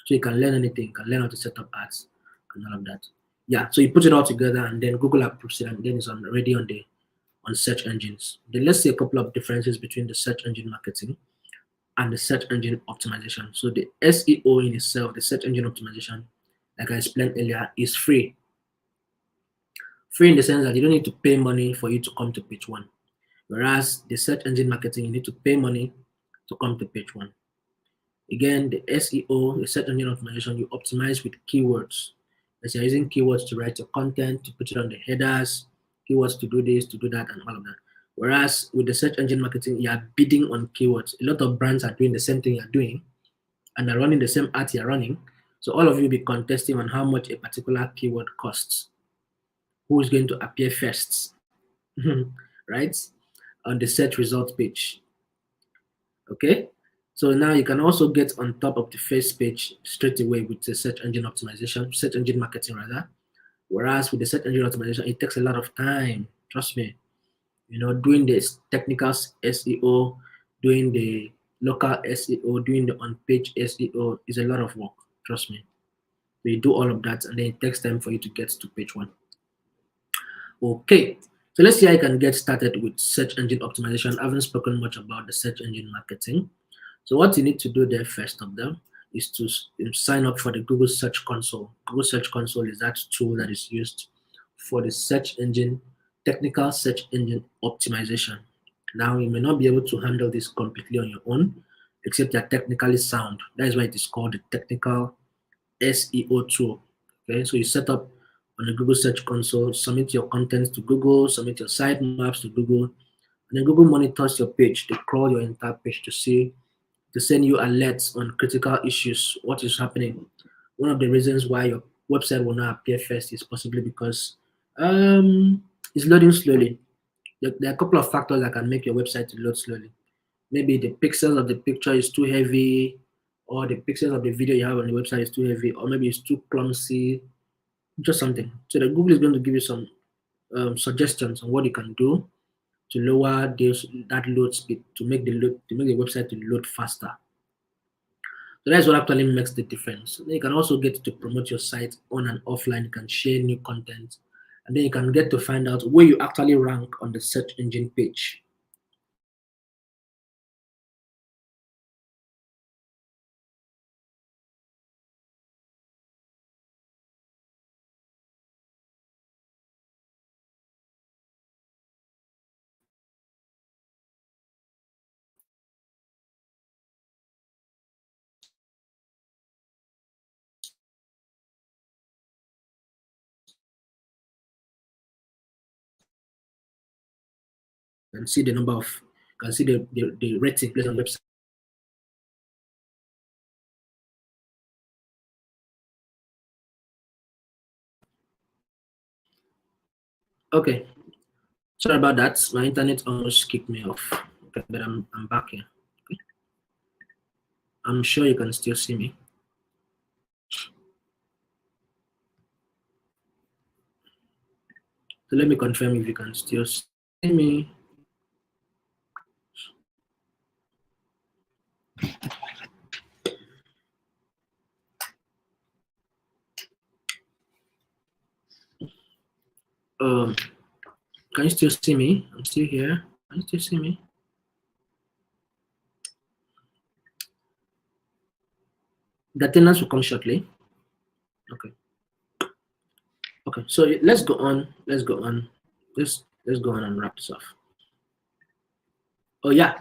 Speaker 1: So you can learn anything. You can learn how to set up ads and all of that. Yeah, so you put it all together, and then Google approves it, and then it's already on search engines. Then let's see a couple of differences between the search engine marketing and the search engine optimization. So the SEO in itself, the search engine optimization, like I explained earlier, is free. Free in the sense that you don't need to pay money for you to come to page one. Whereas the search engine marketing, you need to pay money to come to page one. Again, the SEO, the search engine optimization, you optimize with keywords. As you're using keywords to write your content, to put it on the headers, keywords to do this, to do that, and all of that. Whereas with the search engine marketing, you are bidding on keywords. A lot of brands are doing the same thing you're doing, and are running the same ads you're running. So all of you will be contesting on how much a particular keyword costs. Who is going to appear first, right? On the search results page. Okay, so now you can also get on top of the first page straight away with the search engine optimization, search engine marketing rather. Whereas with the search engine optimization, it takes a lot of time. Trust me. Doing the technical SEO, doing the local SEO, doing the on-page SEO is a lot of work. Trust me. So you do all of that, and then it takes time for you to get to page one. Okay, so let's see how I can get started with search engine optimization. I haven't spoken much about the search engine marketing. So what you need to do there first of them is to sign up for the Google Search Console. Google Search Console is that tool that is used for the search engine, technical search engine optimization. Now, you may not be able to handle this completely on your own. except they're technically sound. That is why it is called the technical SEO tool. Okay, so you set up on the Google Search Console, submit your contents to Google, submit your sitemaps to Google, and then Google monitors your page. They crawl your entire page to send you alerts on critical issues, what is happening. One of the reasons why your website will not appear first is possibly because it's loading slowly. There are a couple of factors that can make your website to load slowly. Maybe the pixels of the picture is too heavy, or the pixels of the video you have on the website is too heavy, or maybe it's too clumsy, just something. So the Google is going to give you some suggestions on what you can do to lower that load speed to make the website to load faster. So that's what actually makes the difference. Then you can also get to promote your site on and offline. You can share new content, and then you can get to find out where you actually rank on the search engine page. You can see the number of, you can see the rating placed on the website. Okay, sorry about that. My internet almost kicked me off. Okay, but I'm back here. Okay. I'm sure you can still see me. So let me confirm if you can still see me. Um, can you still see me? I'm still here. Can you still see me? The attendance will come shortly. Okay. Okay. So let's go on. Let's go on. Let's go on and wrap this off. Oh yeah.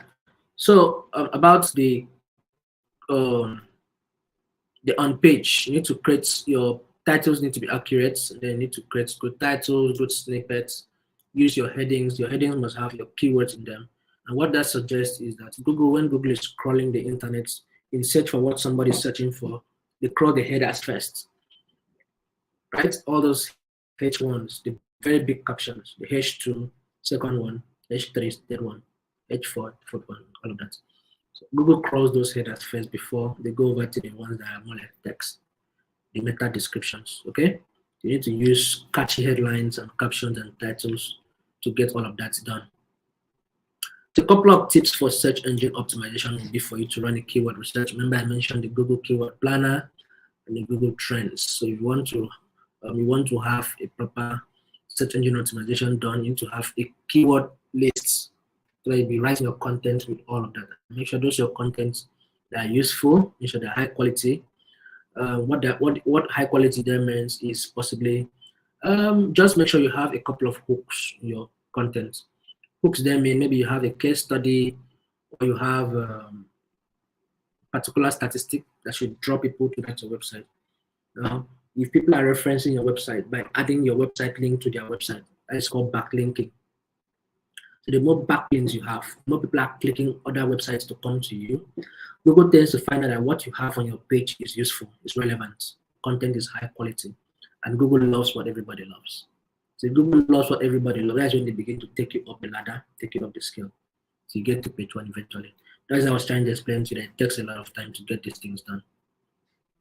Speaker 1: So about um the on page, you need to create your titles need to be accurate. Then you need to create good titles, good snippets. Use your headings. Your headings must have your keywords in them. And what that suggests is that when Google is crawling the internet in search for what somebody is searching for, they crawl the headers first, right? All those H1s, the very big captions, the H2, second one, H3, third one, H4, fourth one, all of that. So Google crawls those headers first before they go over to the ones that are more like text, the meta descriptions, okay? You need to use catchy headlines and captions and titles to get all of that done. So a couple of tips for search engine optimization will be for you to run a keyword research. Remember I mentioned the Google Keyword Planner and the Google Trends. So if you want to have a proper search engine optimization done, you need to have a keyword list. So you'll be writing your content with all of that. Make sure those are your contents that are useful, make sure they're high quality. What high quality there means is possibly just make sure you have a couple of hooks in your content. Hooks there mean maybe you have a case study or you have particular statistic that should draw people to that your website. Now, if people are referencing your website by adding your website link to their website, that is called backlinking. So the more backlinks you have, the more people are clicking other websites to come to you. Google tends to find out that what you have on your page is useful, is relevant, content is high quality, and Google loves what everybody loves. So if Google loves what everybody loves, that's when they begin to take you up the ladder, take you up the scale. So you get to page one eventually. That's what I was trying to explain to you that it takes a lot of time to get these things done.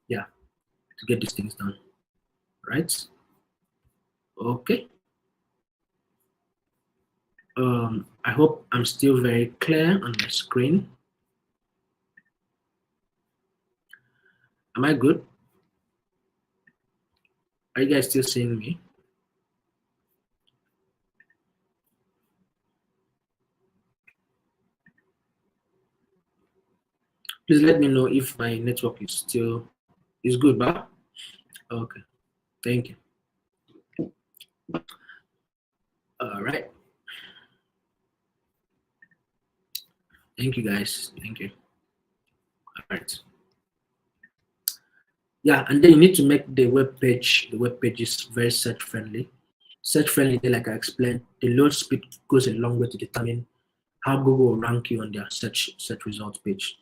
Speaker 1: Yeah, to get these things done. Right? Okay. I hope I'm still very clear on my screen. Am I good? Are you guys still seeing me? Please let me know if my network is good, but okay. Thank you. All right. Thank you guys. Thank you. right? Yeah, and then you need to make the web page. The web page is very search friendly. Search friendly, like I explained, the load speed goes a long way to determine how Google will rank you on their search results page.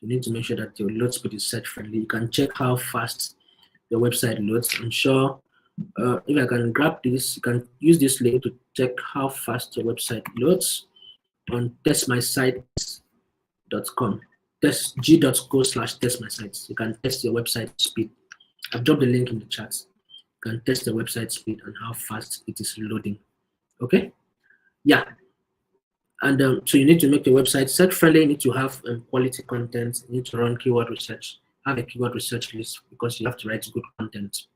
Speaker 1: You need to make sure that your load speed is search friendly. You can check how fast your website loads. I'm sure if I can grab this, you can use this link to check how fast your website loads on testmysite.com. Test g.co/testmysites. You can test your website speed. I've dropped the link in the chat. You can test the website speed and how fast it is loading. Okay? Yeah. And so you need to make your website search friendly. You need to have quality content. You need to run keyword research. Have a keyword research list because you have to write good content.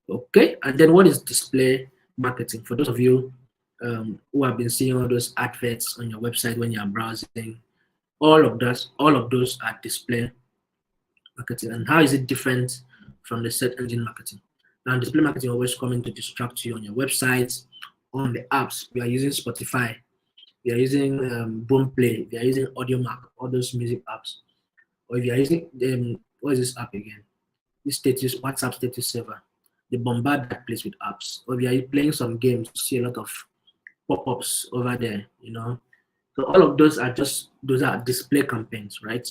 Speaker 1: Okay, and then what is display marketing? For those of you who have been seeing all those adverts on your website when you are browsing, all of those are display marketing. And how is it different from the search engine marketing? Now, display marketing always coming to distract you on your website, on the apps. We are using Spotify, we are using Boomplay, we are using AudioMac, all those music apps. Or if you are using what is this app again? This status WhatsApp status server. They bombard that place with apps. Or if you are playing some games, you see a lot of pop-ups over there, you know. So all of those are display campaigns, right?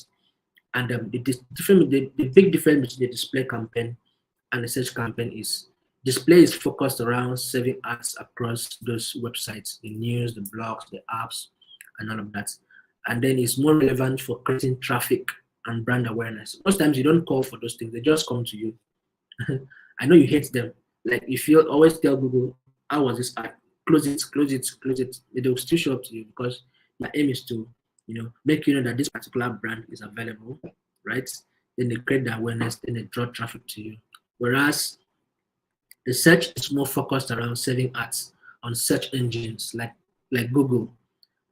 Speaker 1: And the big difference between the display campaign and the search campaign is display is focused around serving ads across those websites, the news, the blogs, the apps, and all of that. And then it's more relevant for creating traffic and brand awareness. Most times you don't call for those things, they just come to you. I know you hate them. Like if you always tell Google, how was this ad? Close it, close it, close it. They will still show up to you because my aim is to, make you know that this particular brand is available, right? Then they create the awareness, then they draw traffic to you. Whereas the search is more focused around serving ads on search engines like Google.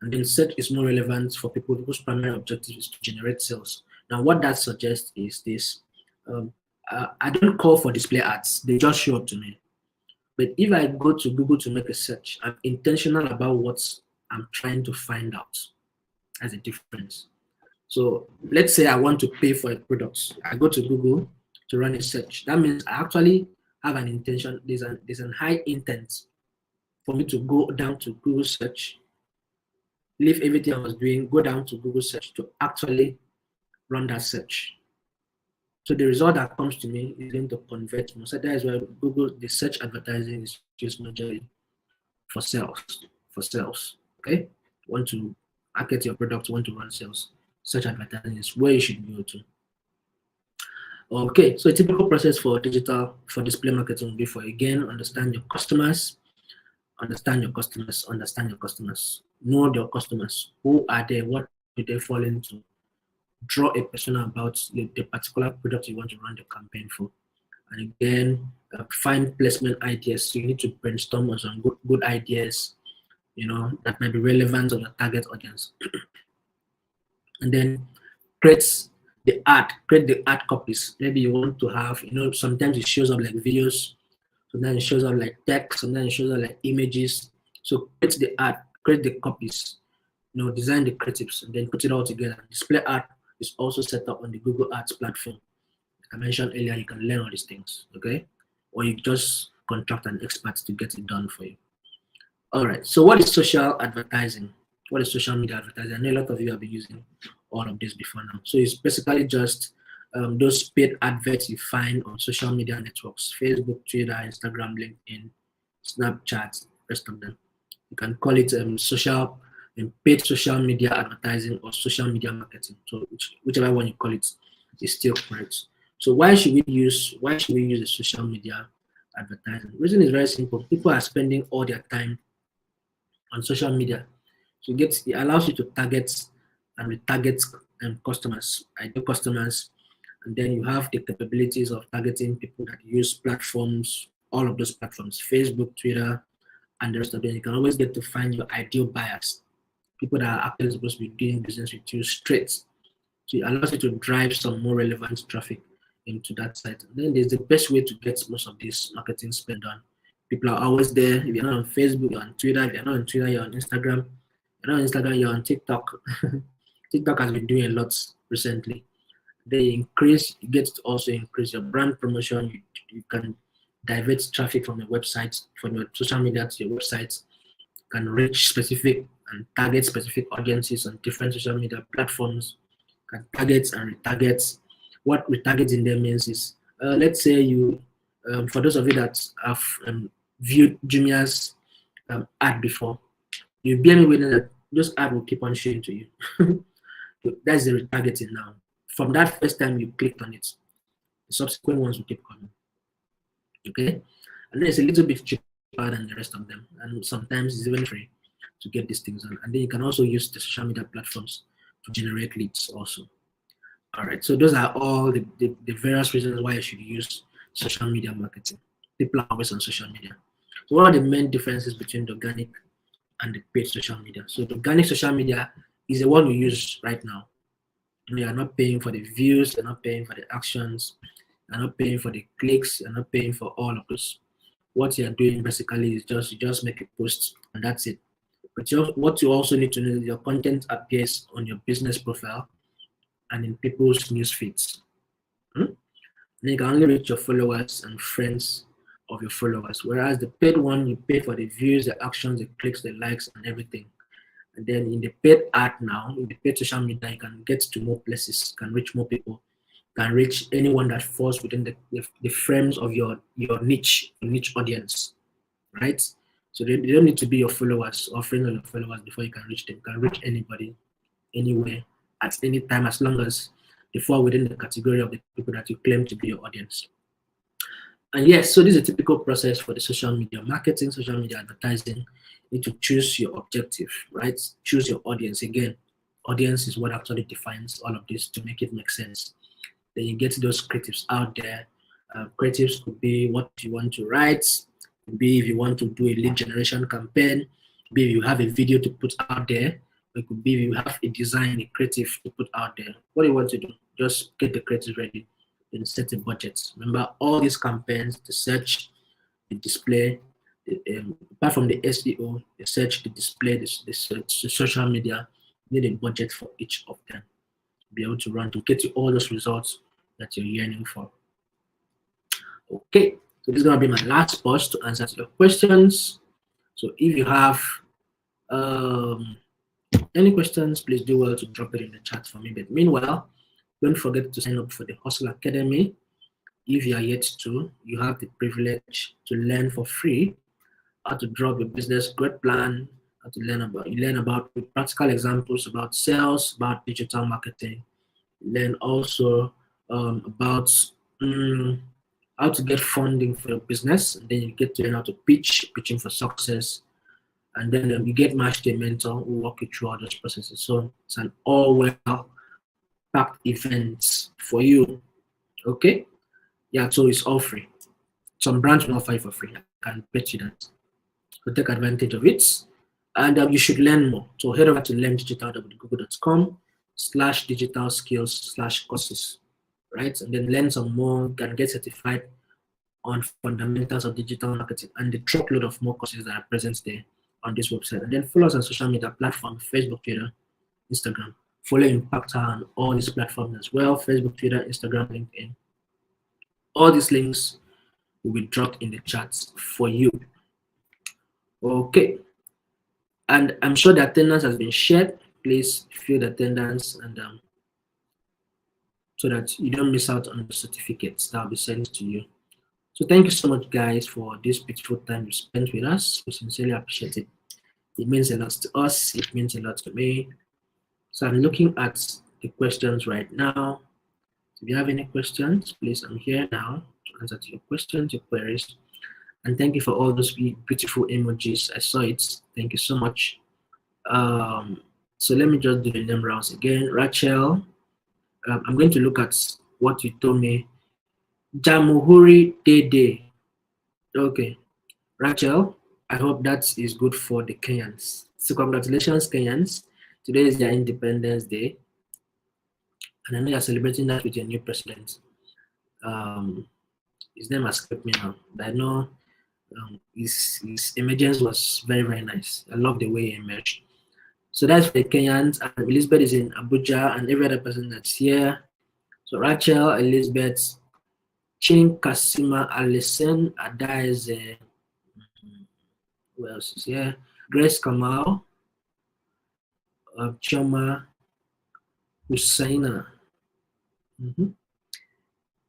Speaker 1: And then search is more relevant for people whose primary objective is to generate sales. Now, what that suggests is this. I don't call for display ads. They just show up to me. But if I go to Google to make a search, I'm intentional about what I'm trying to find out as a difference. So let's say I want to pay for a product. I go to Google to run a search. That means I actually have an intention. There's a high intent for me to go down to Google search, leave everything I was doing, go down to Google search to actually run that search. So the result that comes to me is going to convert more. So that is why Google, the search advertising is just majorly for sales. Okay? Want to market your product, want to run sales. Search advertising is where you should go to. Okay, so a typical process for display marketing will be for, again, understand your customers, know your customers. Who are they? What do they fall into? Draw a persona about the particular product you want to run the campaign for. And again, find placement ideas. So you need to brainstorm on some good ideas, that might be relevant to your target audience. And then create the ad copies. Maybe you want to have, sometimes it shows up like videos, sometimes it shows up like text, sometimes it shows up like images. So create the ad, create the copies, design the creatives, and then put it all together. Display ad is also set up on the Google Ads platform. Like I mentioned earlier, you can learn all these things, okay? Or you just contract an expert to get it done for you. All right, so what is social advertising? What is social media advertising? I know a lot of you have been using all of this before now. So it's basically just those paid adverts you find on social media networks, Facebook, Twitter, Instagram, LinkedIn, Snapchat, rest of them. You can call it paid social media advertising or social media marketing. So whichever one you call it is still correct. So why should we use the social media advertising? The reason is very simple. People are spending all their time on social media. So it allows you to target and retarget customers, ideal customers, and then you have the capabilities of targeting people that use platforms, all of those platforms, Facebook, Twitter, and the rest of them. You can always get to find your ideal buyers, people that are actually supposed to be doing business with you straight. So it allows you to drive some more relevant traffic into that site. And then there's the best way to get most of this marketing spend done. People are always there. If you're not on Facebook, you're on Twitter. If you're not on Twitter, you're on Instagram. If you're not on Instagram, you're on TikTok. TikTok has been doing a lot recently. You get to also increase your brand promotion. You can divert traffic from your website, from your social media to your website, can reach specific and target specific audiences on different social media platforms, can target and retarget. What retargeting there means is, let's say for those of you that have viewed Jumia's ad before, you'll be able to know that those ad will keep on showing to you. That's the retargeting now. From that first time you clicked on it, the subsequent ones will keep coming. Okay? And then it's a little bit cheaper than the rest of them. And sometimes it's even free to get these things on. And then you can also use the social media platforms to generate leads also. All right, so those are all the various reasons why you should use social media marketing. People are always on social media. So what are the main differences between the organic and the paid social media? So the organic social media is the one we use right now. You are not paying for the views, you're not paying for the actions, you're not paying for the clicks, you're not paying for all of this. What you're doing basically is you just make a post and that's it. But what you also need to know is your content appears on your business profile and in people's news feeds. And you can only reach your followers and friends of your followers. Whereas the paid one, you pay for the views, the actions, the clicks, the likes, and everything. And then in the paid ad now, in the paid social media, you can get to more places, can reach more people, can reach anyone that falls within the frames of your niche audience, right? So they don't need to be your followers or friends of your followers before you can reach them. You can reach anybody, anywhere, at any time, as long as they fall within the category of the people that you claim to be your audience. And yes, so this is a typical process for the social media marketing, social media advertising. You need to choose your objective, right? Choose your audience. Again, audience is what actually defines all of this to make it make sense. Then you get those creatives out there. Creatives could be what you want to write, could be if you want to do a lead generation campaign, be if you have a video to put out there, it could be if you have a design, a creative to put out there. What do you want to do? Just get the creative ready and set a budget. Remember, all these campaigns, the search, the display, apart from the SEO, the search, the display, the social media, you need a budget for each of them to be able to run to get you all those results that you're yearning for. Okay, so this is going to be my last post to answer your questions. So if you have any questions, please do well to drop it in the chat for me. But meanwhile, don't forget to sign up for the Hustle Academy. If you are yet to, you have the privilege to learn for free how to drop your business growth plan, how to learn about practical examples about sales, about digital marketing. Learn also about how to get funding for your business, and then you get to learn how to pitching for success, and then you get matched to a mentor who will walk you through all those processes. So it's an all-well-packed event for you. Okay? Yeah, so it's all free. Some brands will offer you for free. I can bet you that. So take advantage of it. And you should learn more. So head over to learndigital.google.com/digital skills/courses, right? And then learn some more, can get certified on fundamentals of digital marketing and the truckload of more courses that are present there on this website. And then follow us on social media platforms, Facebook, Twitter, Instagram. Follow Impactor on all these platforms as well, Facebook, Twitter, Instagram, LinkedIn. All these links will be dropped in the chats for you. Okay. And I'm sure the attendance has been shared. Please fill the attendance and so that you don't miss out on the certificates that will be sent to you. So thank you so much, guys, for this beautiful time you spent with us. We sincerely appreciate it. It means a lot to us. It means a lot to me. So I'm looking at the questions right now. If you have any questions, please, I'm here now to answer to your questions, your queries. And thank you for all those beautiful emojis. I saw it. Thank you so much. So let me just do the name rounds again. Rachel, I'm going to look at what you told me. Jamuhuri Dede. Okay. Rachel, I hope that is good for the Kenyans. So congratulations, Kenyans. Today is their Independence Day. And I know you're celebrating that with your new president. His name has escaped me now. But I know his emergence was very, very nice. I love the way he emerged. So that's for the Kenyans. And Elizabeth is in Abuja and every other person that's here. So Rachel, Elizabeth, Chin, Kasima, Alison, Adaize, who else is here? Grace Kamal, Choma, Hussaina.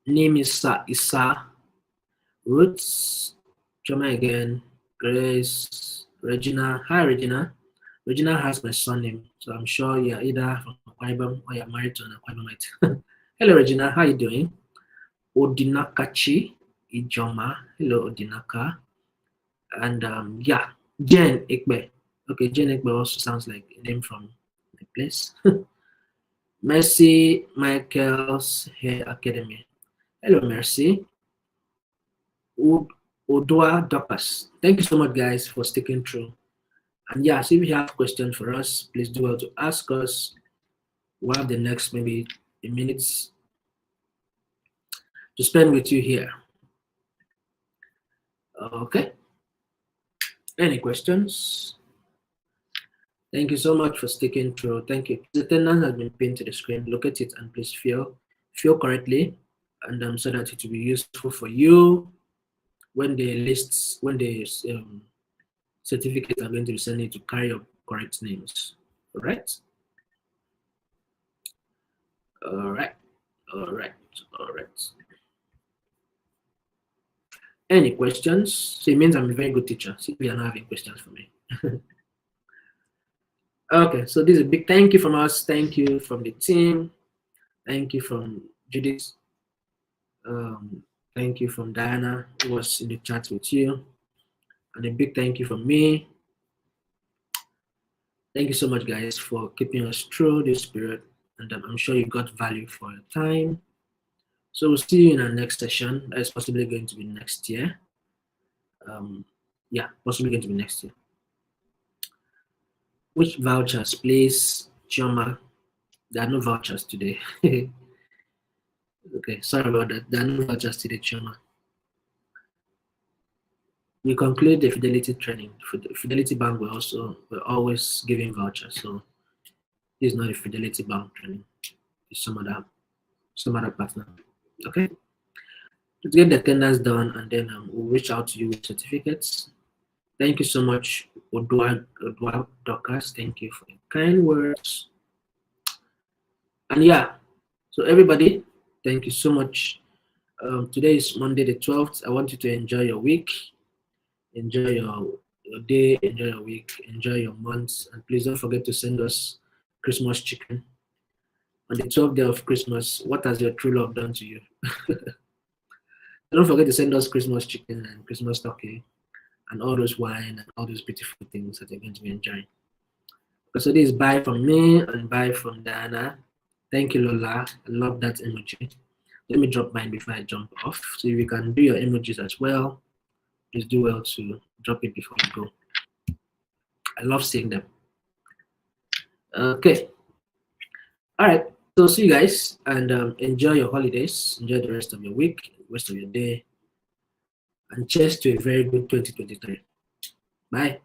Speaker 1: Name is Isa, Roots, Choma again, Grace, Regina. Hi, Regina. Regina has my surname, so I'm sure you're either from Akwa or you're married to an Akwa. Hello, Regina. How you doing? Odinakachi Ijoma. Hello, Odinaka. And yeah, Jen Ikbe. Okay, Jen Ikbe also sounds like a name from the place. Mercy Michael's Hair Academy. Hello, Mercy. Odua Dokas. Thank you so much, guys, for sticking through. And yeah, so if you have questions for us, please do well to ask us. We'll have the next maybe a minute to spend with you here. Okay. Any questions? Thank you so much for sticking through. Thank you. The attendance has been pinned to the screen. Look at it and please fill correctly, and so that it will be useful for you when the certificates are going to be sent you to carry your correct names. All right. All right. All right. All right. Any questions? So it means I'm a very good teacher. See if you are not having questions for me. Okay, so this is a big thank you from us. Thank you from the team. Thank you from Judith. Thank you from Diana, who was in the chat with you. And a big thank you from me. Thank you so much, guys, for keeping us through this period. And I'm sure you got value for your time. So we'll see you in our next session. That is possibly going to be next year. Yeah, possibly going to be next year. Which vouchers, please, Chioma? There are no vouchers today. Okay, sorry about that. There are no vouchers today, Chioma. We conclude the Fidelity training. For the Fidelity Bank, we're always giving vouchers. So this is not a Fidelity Bank training. It's some other partner. Okay. Let's get the attendance done, and then we'll reach out to you with certificates. Thank you so much, Odua Dokas. Thank you for your kind words. And yeah, so everybody, thank you so much. Today is Monday the 12th. I want you to enjoy your week, enjoy your day, enjoy your week, enjoy your months, and please don't forget to send us Christmas chicken. On the 12th day of Christmas, what has your true love done to you? Don't forget to send us Christmas chicken and Christmas turkey and all those wine and all those beautiful things that you're going to be enjoying. So this is bye from me and bye from Diana. Thank you, Lola. I love that emoji. Let me drop mine before I jump off. So if you can do your emojis as well, please do well to drop it before you go. I love seeing them. Okay. All right. So see you guys, and enjoy your holidays. Enjoy the rest of your week, rest of your day. And cheers to a very good 2023. Bye.